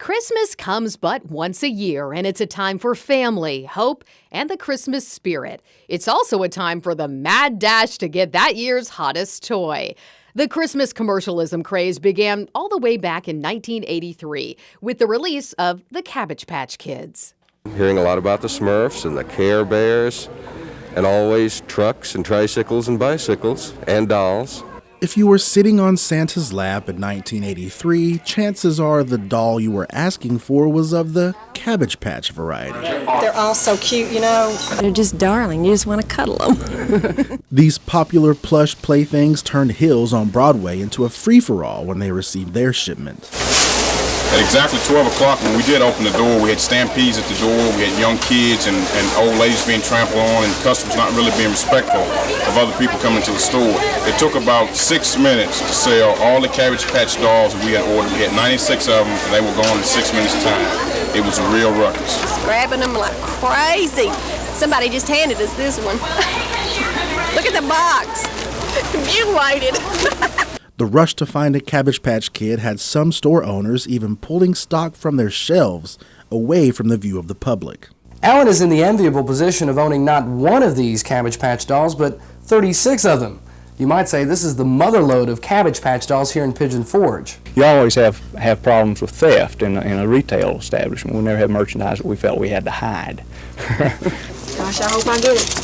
Christmas comes but once a year, and it's a time for family, hope, and the Christmas spirit. It's also a time for the mad dash to get that year's hottest toy. The Christmas commercialism craze began all the way back in 1983 with the release of the Cabbage Patch Kids. Hearing a lot about the Smurfs and the Care Bears, and always trucks and tricycles and bicycles and dolls. If you were sitting on Santa's lap in 1983, chances are the doll you were asking for was of the Cabbage Patch variety. They're all so cute, you know. They're just darling. You just want to cuddle them. These popular plush playthings turned Hills on Broadway into a free-for-all when they received their shipment. At exactly 12 o'clock, when we did open the door, we had stampedes at the door, we had young kids and old ladies being trampled on, and customers not really being respectful of other people coming to the store. It took about 6 minutes to sell all the Cabbage Patch dolls that we had ordered. We had 96 of them, and they were gone in 6 minutes' time. It was a real ruckus. Grabbing them like crazy. Somebody just handed us this one. Look at the box. Mutilated. The rush to find a Cabbage Patch Kid had some store owners even pulling stock from their shelves away from the view of the public. Alan is in the enviable position of owning not one of these Cabbage Patch dolls, but 36 of them. You might say this is the motherlode of Cabbage Patch dolls here in Pigeon Forge. You always have problems with theft in a retail establishment. We never have merchandise that we felt we had to hide. Gosh, I hope I get it.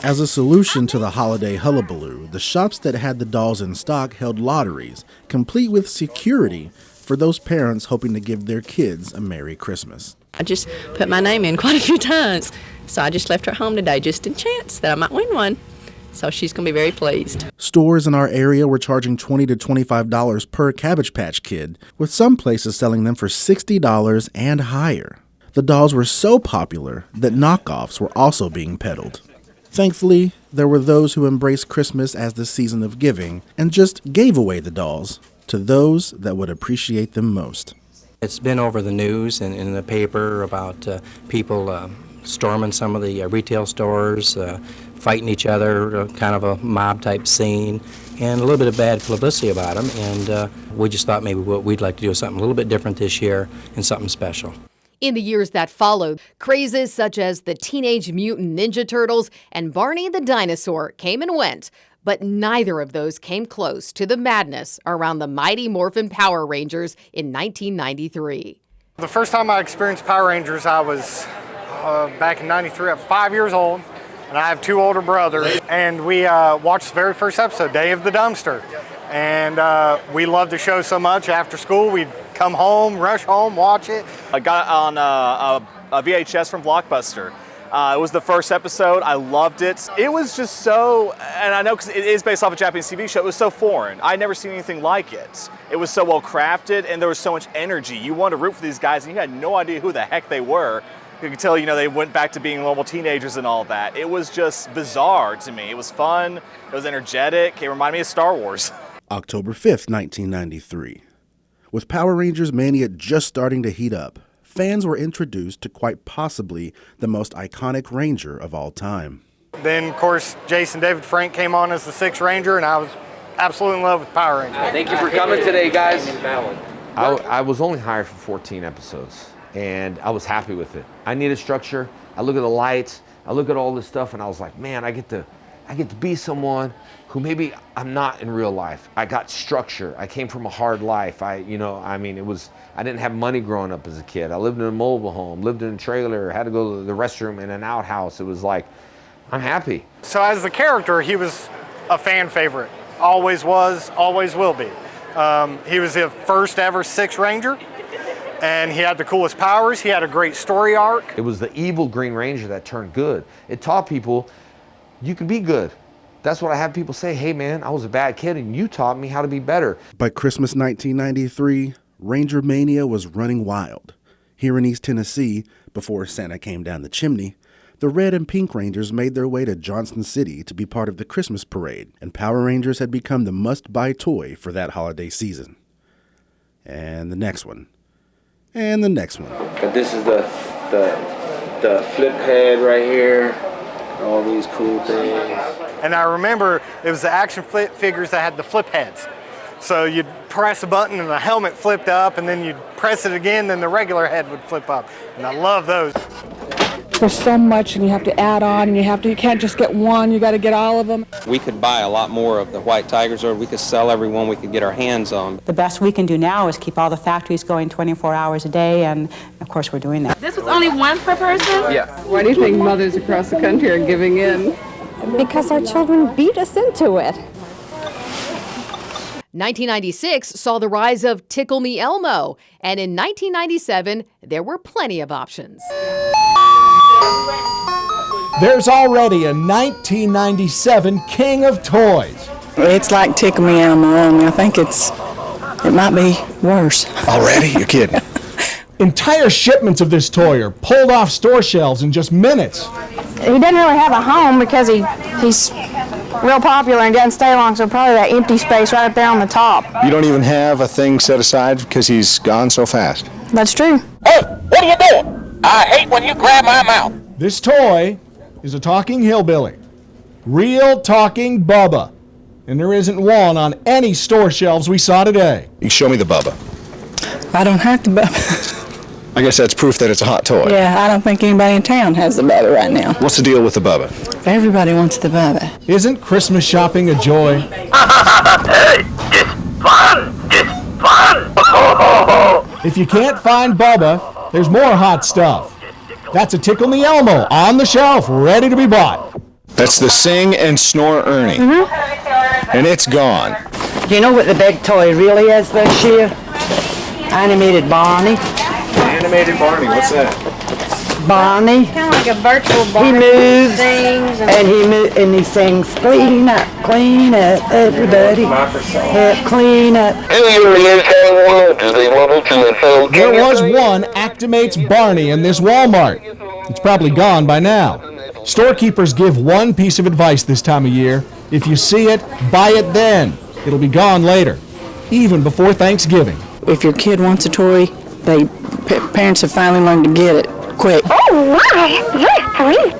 As a solution to the holiday hullabaloo, the shops that had the dolls in stock held lotteries, complete with security for those parents hoping to give their kids a Merry Christmas. I just put my name in quite a few times, so I just left her at home today just in chance that I might win one. So she's going to be very pleased. Stores in our area were charging $20 to $25 per Cabbage Patch Kid, with some places selling them for $60 and higher. The dolls were so popular that knockoffs were also being peddled. Thankfully, there were those who embraced Christmas as the season of giving and just gave away the dolls to those that would appreciate them most. It's been over the news and in the paper about people storming some of the retail stores, fighting each other, kind of a mob-type scene, and a little bit of bad publicity about them. And we just thought maybe what we'd like to do is something a little bit different this year and something special. In the years that followed, crazes such as the Teenage Mutant Ninja Turtles and Barney the Dinosaur came and went, but neither of those came close to the madness around the Mighty Morphin Power Rangers in 1993. The first time I experienced Power Rangers, I was back in 93. I'm 5 years old, and I have two older brothers, and we watched the very first episode, Day of the Dumpster. And we loved the show so much. After school, we'd come home, rush home, watch it. I got it on a VHS from Blockbuster. It was the first episode. I loved it. It was just so, and I know because it is based off a Japanese TV show, it was so foreign. I'd never seen anything like it. It was so well crafted, and there was so much energy. You wanted to root for these guys, and you had no idea who the heck they were. You could tell, they went back to being normal teenagers and all that. It was just bizarre to me. It was fun. It was energetic. It reminded me of Star Wars. October 5th, 1993. With Power Rangers mania just starting to heat up, fans were introduced to quite possibly the most iconic Ranger of all time. Then, of course, Jason David Frank came on as the Sixth Ranger, and I was absolutely in love with Power Rangers. Thank you for coming today, guys. I was only hired for 14 episodes, and I was happy with it. I needed structure. I look at the lights, I look at all this stuff, and I was like, man, I get to be someone who maybe I'm not in real life. I got structure. I came from a hard life. I didn't have money growing up as a kid. I lived in a mobile home, lived in a trailer, had to go to the restroom in an outhouse. It was like, I'm happy. So as the character, he was a fan favorite. Always was, always will be. He was the first ever Sixth Ranger, and he had the coolest powers. He had a great story arc. It was the evil Green Ranger that turned good. It taught people you can be good. That's what I have people say, hey man, I was a bad kid and you taught me how to be better. By Christmas 1993, Ranger Mania was running wild. Here in East Tennessee, before Santa came down the chimney, the Red and Pink Rangers made their way to Johnson City to be part of the Christmas parade, and Power Rangers had become the must-buy toy for that holiday season. And the next one. And the next one. But this is the flip head right here. All these cool things. And I remember it was the action figures that had the flip heads. So you'd press a button and the helmet flipped up, and then you'd press it again, then the regular head would flip up. And I love those. There's so much, and you have to add on, and you can't just get one, you got to get all of them. We could buy a lot more of the white tigers, or we could sell every one we could get our hands on. The best we can do now is keep all the factories going 24 hours a day, and of course we're doing that. This was only one per person? Yeah. Why do you think mothers across the country are giving in? Because our children beat us into it. 1996 saw the rise of Tickle Me Elmo, and in 1997, there were plenty of options. There's already a 1997 king of toys. It's like Tickle Me Elmo, only I think it might be worse. Already? You're kidding. Entire shipments of this toy are pulled off store shelves in just minutes. He doesn't really have a home because he's real popular and doesn't stay long, so probably that empty space right up there on the top. You don't even have a thing set aside because he's gone so fast. That's true. Hey, what are you doing? I hate when you grab my mouth. This toy is a talking hillbilly. Real talking Bubba. And there isn't one on any store shelves we saw today. You can show me the Bubba. I don't have the Bubba. I guess that's proof that it's a hot toy. Yeah, I don't think anybody in town has the Bubba right now. What's the deal with the Bubba? Everybody wants the Bubba. Isn't Christmas shopping a joy? Hey, it's fun! It's fun! If you can't find Bubba, there's more hot stuff. That's a Tickle Me Elmo on the shelf, ready to be bought. That's the Sing and Snore Ernie. And it's gone. Do you know what the big toy really is this year? Animated Barney. Animated Barney, what's that? Barney. Kind of like a virtual Barney. He moves and he sings, clean up, everybody. Clean up. There was one Actimates Barney in this Walmart. It's probably gone by now. Storekeepers give one piece of advice this time of year. If you see it, buy it then. It'll be gone later, even before Thanksgiving. If your kid wants a toy, parents have finally learned to get it quick. Oh my, yes, sweet.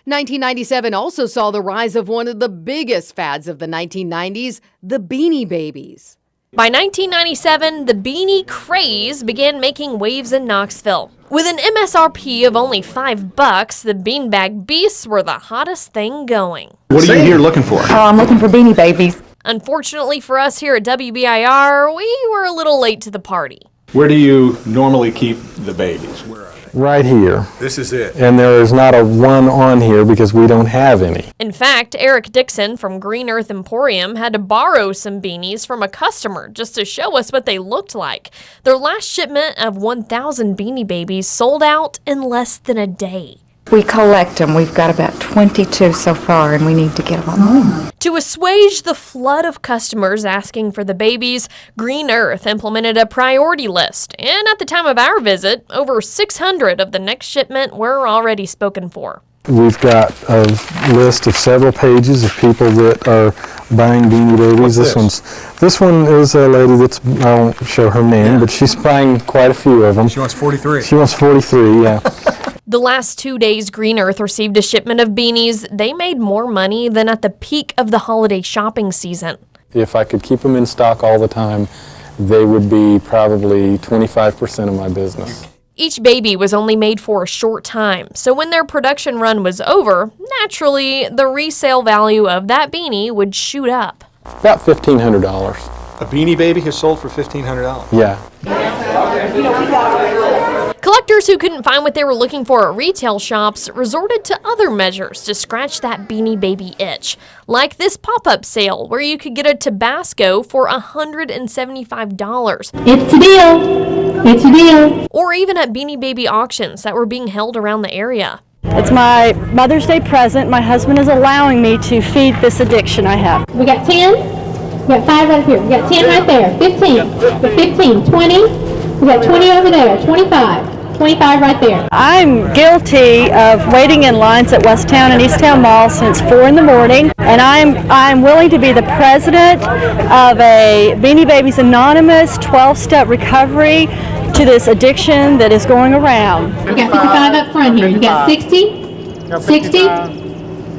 1997 also saw the rise of one of the biggest fads of the 1990s, the Beanie Babies. By 1997, the beanie craze began making waves in Knoxville. With an MSRP of only $5, the beanbag beasts were the hottest thing going. What are you here looking for? Oh, I'm looking for Beanie Babies. Unfortunately for us here at WBIR, we were a little late to the party. Where do you normally keep the babies? Right here. This is it. And there is not a one on here because we don't have any. In fact, Eric Dixon from Green Earth Emporium had to borrow some beanies from a customer just to show us what they looked like. Their last shipment of 1,000 Beanie Babies sold out in less than a day. We collect them. We've got about 22 so far, and we need to get a lot more. To assuage the flood of customers asking for the babies, Green Earth implemented a priority list, and at the time of our visit, over 600 of the next shipment were already spoken for. We've got a list of several pages of people that are buying Beanie Babies. This one is a lady that's, I won't show her name, but she's buying quite a few of them. She wants 43. She wants 43, yeah. The last 2 days Green Earth received a shipment of beanies, they made more money than at the peak of the holiday shopping season. If I could keep them in stock all the time, they would be probably 25% of my business. Each baby was only made for a short time, so when their production run was over, naturally, the resale value of that beanie would shoot up. About $1,500. A Beanie Baby has sold for $1,500. Yeah. Collectors who couldn't find what they were looking for at retail shops resorted to other measures to scratch that Beanie Baby itch, like this pop-up sale where you could get a Tabasco for $175. It's a deal. It's a deal. Or even at Beanie Baby auctions that were being held around the area. It's my Mother's Day present. My husband is allowing me to feed this addiction I have. We got 10. We got 5 right here. We got 10 right there. 15. We got 15. 20. We got 20 over there. 25. 25 right there. I'm guilty of waiting in lines at Westtown and Easttown Mall since 4 in the morning, and I'm willing to be the president of a Beanie Babies Anonymous 12-step recovery to this addiction that is going around. We got 55 up front here. You got 60, 60,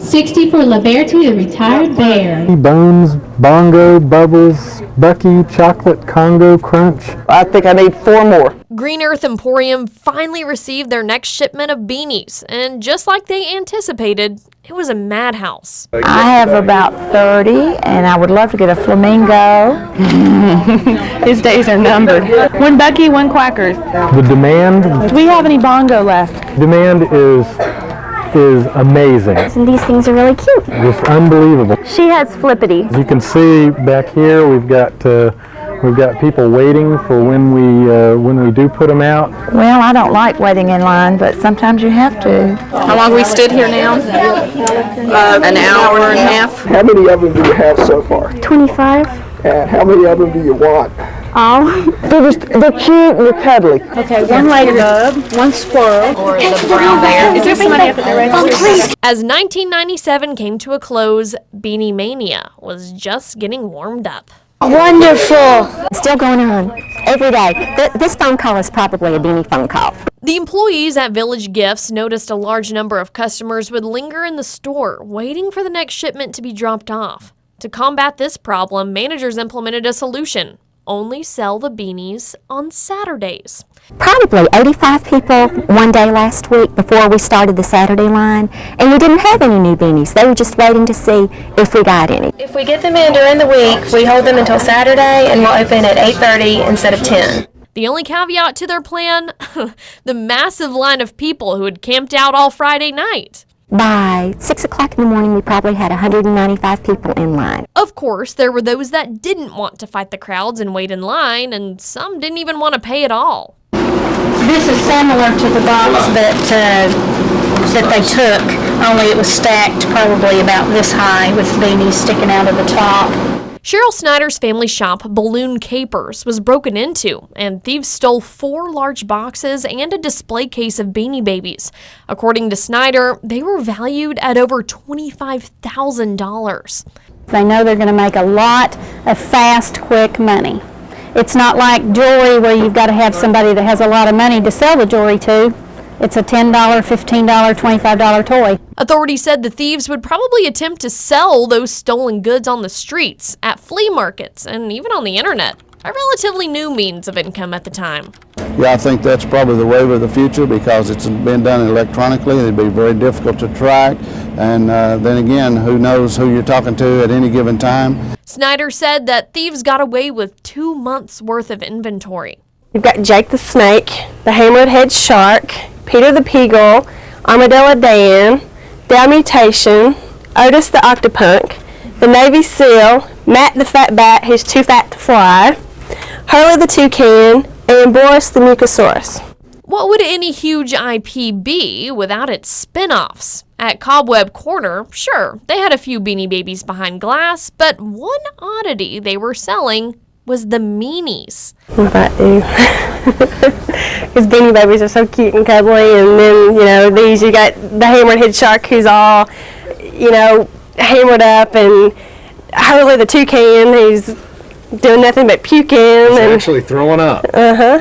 60 for Liberty, the retired bear. Bones, Bongo, Bubbles, Bucky Chocolate Congo Crunch. I think I need 4 more. Green Earth Emporium finally received their next shipment of beanies, and just like they anticipated, it was a madhouse. I have about 30, and I would love to get a flamingo. His days are numbered. 1 Bucky, 1 Quackers. The demand. Do we have any bongo left? Demand is amazing. And these things are really cute. Just unbelievable. She has Flippity. As you can see back here, we've got people waiting for when we do put them out. Well, I don't like waiting in line, but sometimes you have to. How long have we stood here now? An hour and a half. How many of them do you have so far? 25. And how many of them do you want? All. They're cute and they're cuddly. Okay, 1 ladybug, 1 squirrel. Or the brown bear. Is there somebody up at the register? As 1997 came to a close, Beanie Mania was just getting warmed up. Wonderful. Still going on every day. This phone call is probably a beanie phone call. The employees at Village Gifts noticed a large number of customers would linger in the store, waiting for the next shipment to be dropped off. To combat this problem, managers implemented a solution: only sell the beanies on Saturdays. Probably 85 people one day last week before we started the Saturday line, and we didn't have any new beanies. They were just waiting to see if we got any. If we get them in during the week, we hold them until Saturday, and we'll open at 8:30 instead of 10. The only caveat to their plan? The massive line of people who had camped out all Friday night. By 6 o'clock in the morning, we probably had 195 people in line. Of course, there were those that didn't want to fight the crowds and wait in line, and some didn't even want to pay at all. This is similar to the box that they took, only it was stacked probably about this high with beanies sticking out of the top. Cheryl Snyder's family shop, Balloon Capers, was broken into, and thieves stole 4 large boxes and a display case of Beanie Babies. According to Snyder, they were valued at over $25,000. They know they're going to make a lot of fast, quick money. It's not like jewelry where you've got to have somebody that has a lot of money to sell the jewelry to. It's a $10, $15, $25 toy. Authorities said the thieves would probably attempt to sell those stolen goods on the streets, at flea markets, and even on the internet, a relatively new means of income at the time. Yeah, I think that's probably the wave of the future because it's been done electronically. It'd be very difficult to track. And then again, who knows who you're talking to at any given time. Snyder said that thieves got away with 2 months' worth of inventory. We've got Jake the Snake, the Hammerhead Shark, Peter the Peagull, Armadillo Dan, Dalmutation, Otis the Octopunk, the Navy Seal, Matt the Fat Bat, who's too fat to fly, Hurley the Toucan, and Boris the Mucosaurus. What would any huge IP be without its spin-offs? At Cobweb Corner, sure, they had a few Beanie Babies behind glass, but one oddity they were selling was the meanies. What about you? Because Beanie Babies are so cute and cuddly, and then, these, you got the Hammerhead Shark who's all, hammered up, and Hurley the Toucan who's doing nothing but puking. He's actually throwing up. Uh-huh.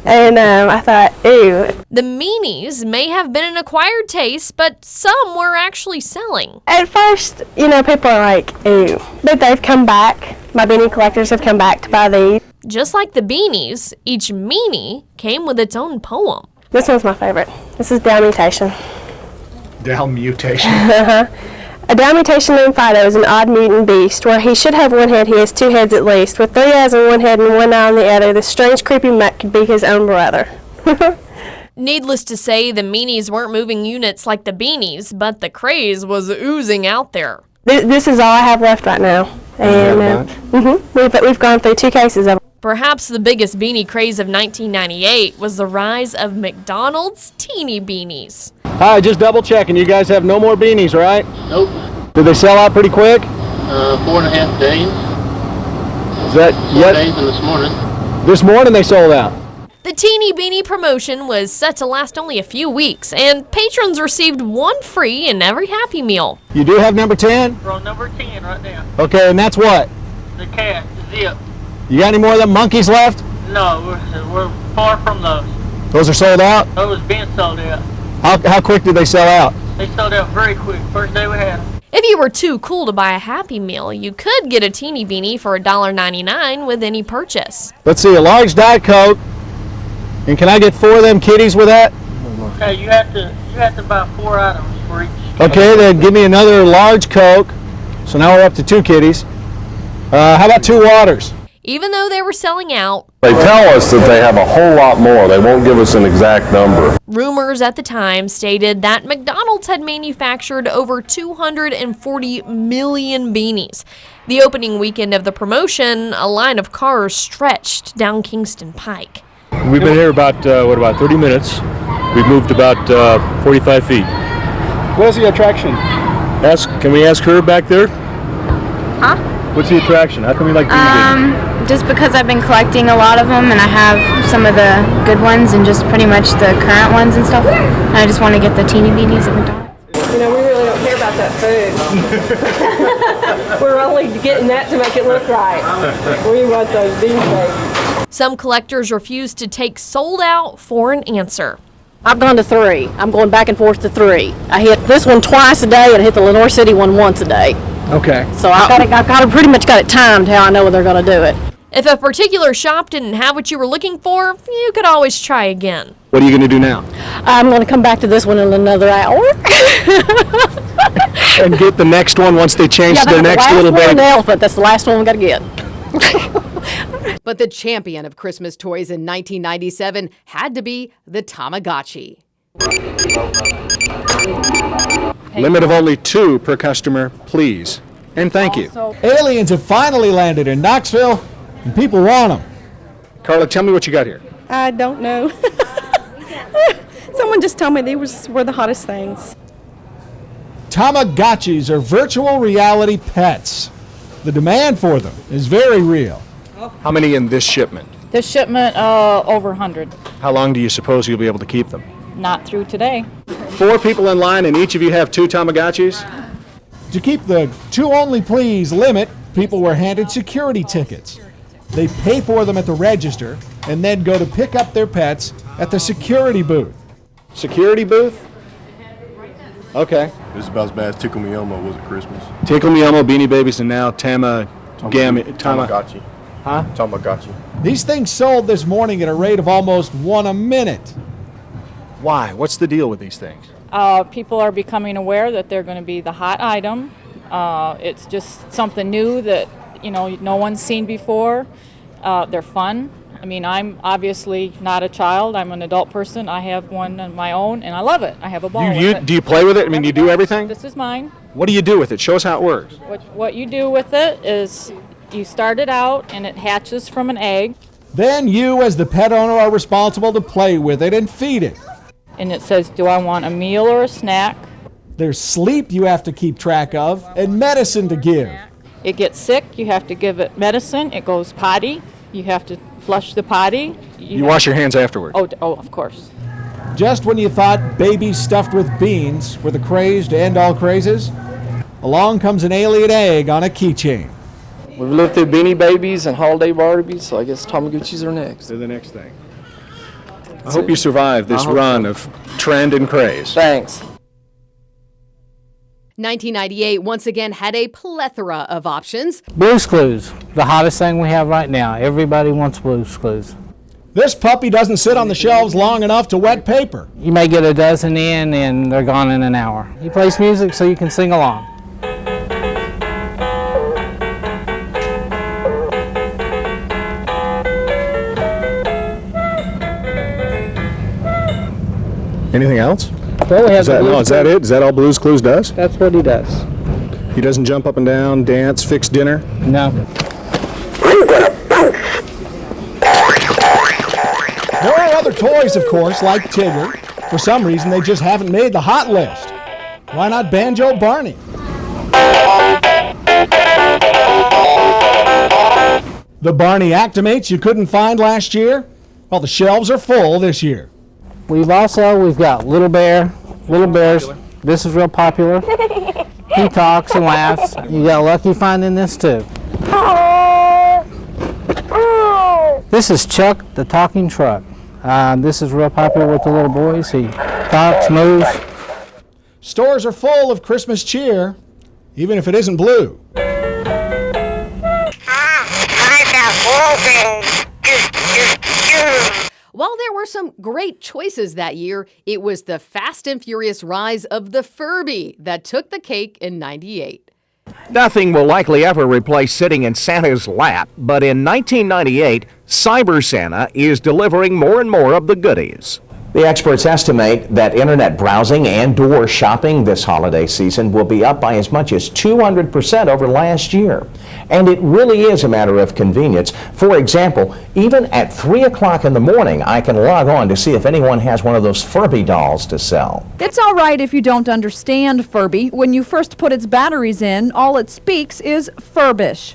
And I thought, ew. The meanies may have been an acquired taste, but some were actually selling. At first, people are like, ew. But they've come back. My beanie collectors have come back to buy these. Just like the beanies, each meanie came with its own poem. This one's my favorite. This is Dalmutation. Dalmutation? Uh-huh. A Dalmatian named Fido is an odd mutant beast. Where he should have 1 head, he has 2 heads at least. With 3 eyes on 1 head and 1 eye on the other, this strange, creepy mutt could be his own brother. Needless to say, the meanies weren't moving units like the beanies, but the craze was oozing out there. This is all I have left right now. And we've gone through 2 cases of them. Perhaps the biggest beanie craze of 1998 was the rise of McDonald's teeny beanies. Hi, just double checking. You guys have no more beanies, right? Nope. Did they sell out pretty quick? 4.5 days. Is that 4 days and this morning. This morning they sold out. The teeny beanie promotion was set to last only a few weeks, and patrons received 1 free in every Happy Meal. You do have number 10? We're on number 10 right now. Okay, and that's what? The cat, Zip. You got any more of them monkeys left? No, we're far from those. Those are sold out? Those been sold out. How quick did they sell out? They sold out very quick. First day we had them. If you were too cool to buy a Happy Meal, you could get a teeny beanie for $1.99 with any purchase. Let's see, a large Diet Coke. And can I get 4 of them kitties with that? Okay, you have to buy 4 items for each. Okay, then give me another large Coke. So now we're up to 2 kitties. How about 2 waters? Even though they were selling out, They tell us that they have a whole lot more. They won't give us an exact number. rumors at the time stated that McDonald's had manufactured over 240 million beanies. The opening weekend of the promotion, a line of cars stretched down Kingston Pike. We've been here about 30 minutes. We've moved about 45 feet. What's the attraction? Can we ask her back there? Huh? What's the attraction? How come you like beanie Just because I've been collecting a lot of them and I have some of the good ones and just pretty much the current ones and stuff. And I just want to get the teeny beanies at McDonald's. You know, we really don't care about that food. We're only getting that to make it look right. We want those beefsteaks. Some collectors refused to take sold out for an answer. I've gone to 3. I'm going back and forth to 3. I hit this one twice a day and I hit the Lenore City one once a day. Okay. So I've pretty much got it timed how I know they're going to do it. If a particular shop didn't have what you were looking for, you could always try again. What are you going to do now? I'm going to come back to this one in another hour. And get the next one once they change to their next little baby. baby. The elephant. That's the last one we got to get. But the champion of Christmas toys in 1997 had to be the Tamagotchi. Limit of only 2 per customer, please. And thank you. Aliens have finally landed in Knoxville, and people want them. Carla, tell me what you got here. I don't know. Someone just told me they were the hottest things. Tamagotchis are virtual reality pets. The demand for them is very real. How many in this shipment? This shipment, over 100. How long do you suppose you'll be able to keep them? Not through today. 4 people in line, and each of you have 2 Tamagotchis? To keep the 2 only please limit, people were handed security tickets. They pay for them at the register and then go to pick up their pets at the security booth. Security booth? Okay. This is about as bad as Tickle Me Elmo was at Christmas. Tickle Me Elmo, Beanie Babies, and now Tamagotchi. Huh? Tamagotchi. These things sold this morning at a rate of almost 1 a minute. Why? What's the deal with these things? People are becoming aware that they're going to be the hot item. It's just something new that, no one's seen before. They're fun. I mean, I'm obviously not a child. I'm an adult person. I have one on my own, and I love it. I have a ball with it. Do you play with it? I mean, do you do everything? This is mine. What do you do with it? Show us how it works. What you do with it is you start it out, and it hatches from an egg. Then you, as the pet owner, are responsible to play with it and feed it. And it says, do I want a meal or a snack? There's sleep you have to keep track of and medicine to give. It gets sick, you have to give it medicine. It goes potty, you have to flush the potty. You wash your hands afterward. Oh, of course. Just when you thought babies stuffed with beans were the craze to end all crazes, along comes an alien egg on a keychain. We've lived through Beanie Babies and Holiday Barbies, so I guess Tamagotchis are next. They're the next thing. I hope you survive this run of trend and craze. Thanks. 1998 once again had a plethora of options. Blue's Clues, the hottest thing we have right now. Everybody wants Blue's Clues. This puppy doesn't sit on the shelves long enough to wet paper. You may get a dozen in and they're gone in an hour. He plays music so you can sing along. Anything else? Well, we have is that it? Is that all Blue's Clues does? That's what he does. He doesn't jump up and down, dance, fix dinner? No. There are other toys, of course, like Tigger. For some reason, they just haven't made the hot list. Why not Banjo Barney? The Barney Actimates you couldn't find last year? Well, the shelves are full this year. We've got Little Bear, Little Bears. This is real popular. He talks and laughs. You got Lucky finding this too. This is Chuck the Talking Truck. This is real popular with the little boys. He talks, moves. Stores are full of Christmas cheer, even if it isn't blue. While there were some great choices that year, it was the Fast and Furious rise of the Furby that took the cake in '98. Nothing will likely ever replace sitting in Santa's lap, but in 1998, Cyber Santa is delivering more and more of the goodies. The experts estimate that internet browsing and door shopping this holiday season will be up by as much as 200% over last year. And it really is a matter of convenience. For example, even at 3 o'clock in the morning, I can log on to see if anyone has one of those Furby dolls to sell. It's all right if you don't understand Furby. When you first put its batteries in, all it speaks is Furbish.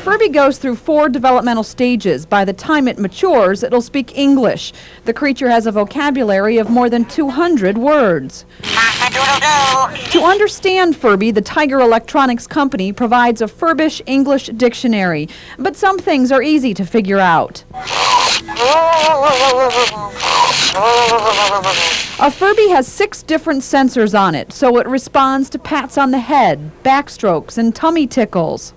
Furby goes through 4 developmental stages. By the time it matures, it'll speak English. The creature has a vocabulary of more than 200 words. To understand Furby, the Tiger Electronics Company provides a Furbish English dictionary, but some things are easy to figure out. A Furby has 6 different sensors on it, so it responds to pats on the head, backstrokes, and tummy tickles.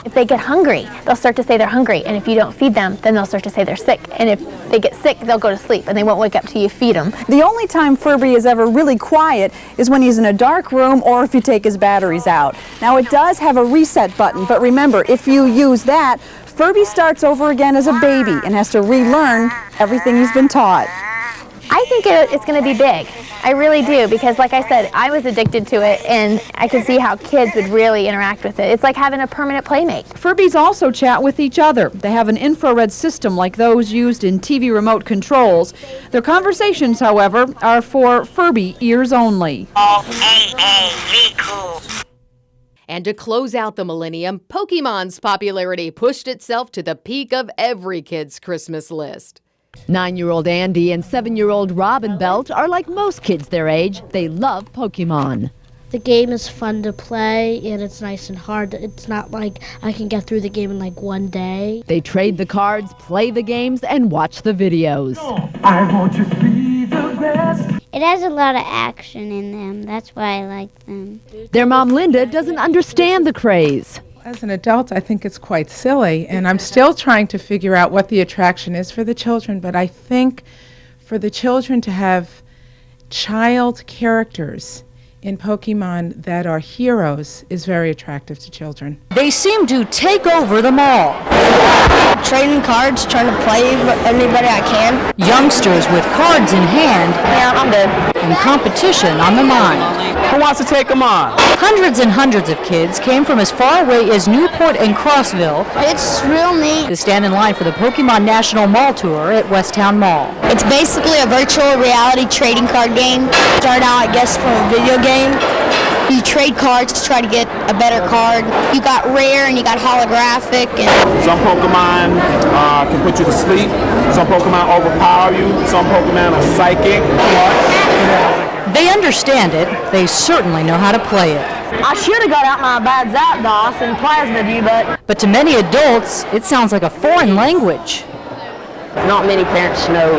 If they get hungry, they'll start to say they're hungry, and if you don't feed them, then they'll start to say they're sick. And if they get sick, they'll go to sleep, and they won't wake up till you feed them. The only time Furby is ever really quiet is when he's in a dark room or if you take his batteries out. Now, it does have a reset button, but remember, if you use that, Furby starts over again as a baby and has to relearn everything he's been taught. I think it's going to be big. I really do, because like I said, I was addicted to it, and I can see how kids would really interact with it. It's like having a permanent playmate. Furbies also chat with each other. They have an infrared system like those used in TV remote controls. Their conversations, however, are for Furby ears only. And to close out the millennium, Pokemon's popularity pushed itself to the peak of every kid's Christmas list. 9-year-old Andy and 7-year-old Robin Belt are like most kids their age. They love Pokemon. The game is fun to play, and it's nice and hard. It's not like I can get through the game in like one day. They trade the cards, play the games, and watch the videos. I want you to be the best. It has a lot of action in them. That's why I like them. Their mom, Linda, doesn't understand the craze. As an adult, I think it's quite silly, and I'm still trying to figure out what the attraction is for the children, but I think for the children to have child characters in Pokemon that are heroes is very attractive to children. They seem to take over the mall. Trading cards, trying to play anybody I can. Youngsters with cards in hand. Yeah, I'm good. And competition on the mind. Who wants to take them on? Hundreds and hundreds of kids came from as far away as Newport and Crossville. It's real neat. To stand in line for the Pokemon National Mall Tour at Westtown Mall. It's basically a virtual reality trading card game. Start out, I guess, from a video game. You trade cards to try to get a better card. You got rare and you got holographic. And some Pokemon can put you to sleep. Some Pokemon overpower you. Some Pokemon are psychic. They understand it. They certainly know how to play it. I should have got out my bad Zapdos and plasmied you, But to many adults, it sounds like a foreign language. Not many parents know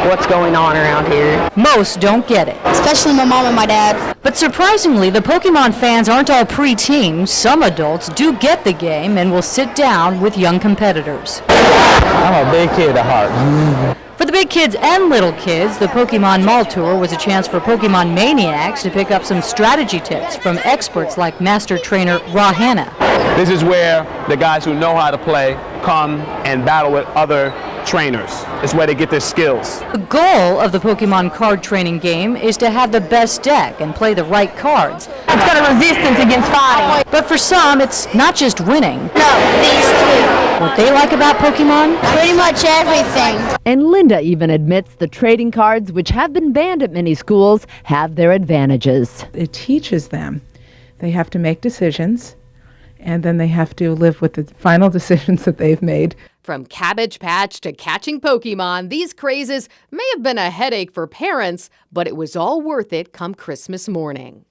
what's going on around here. Most don't get it. Especially my mom and my dad. But surprisingly, the Pokemon fans aren't all preteens. Some adults do get the game and will sit down with young competitors. I'm a big kid at heart. For the big kids and little kids, the Pokemon Mall Tour was a chance for Pokemon maniacs to pick up some strategy tips from experts like Master Trainer Ra Hanna. This is where the guys who know how to play come and battle with other trainers. It's where they get their skills. The goal of the Pokemon card training game is to have the best deck and play the right cards. It's got a resistance against fighting. But for some, it's not just winning. No, these two. What they like about Pokemon? Pretty much everything. And Linda even admits the trading cards, which have been banned at many schools, have their advantages. It teaches them. They have to make decisions, and then they have to live with the final decisions that they've made. From Cabbage Patch to catching Pokemon, these crazes may have been a headache for parents, but it was all worth it come Christmas morning.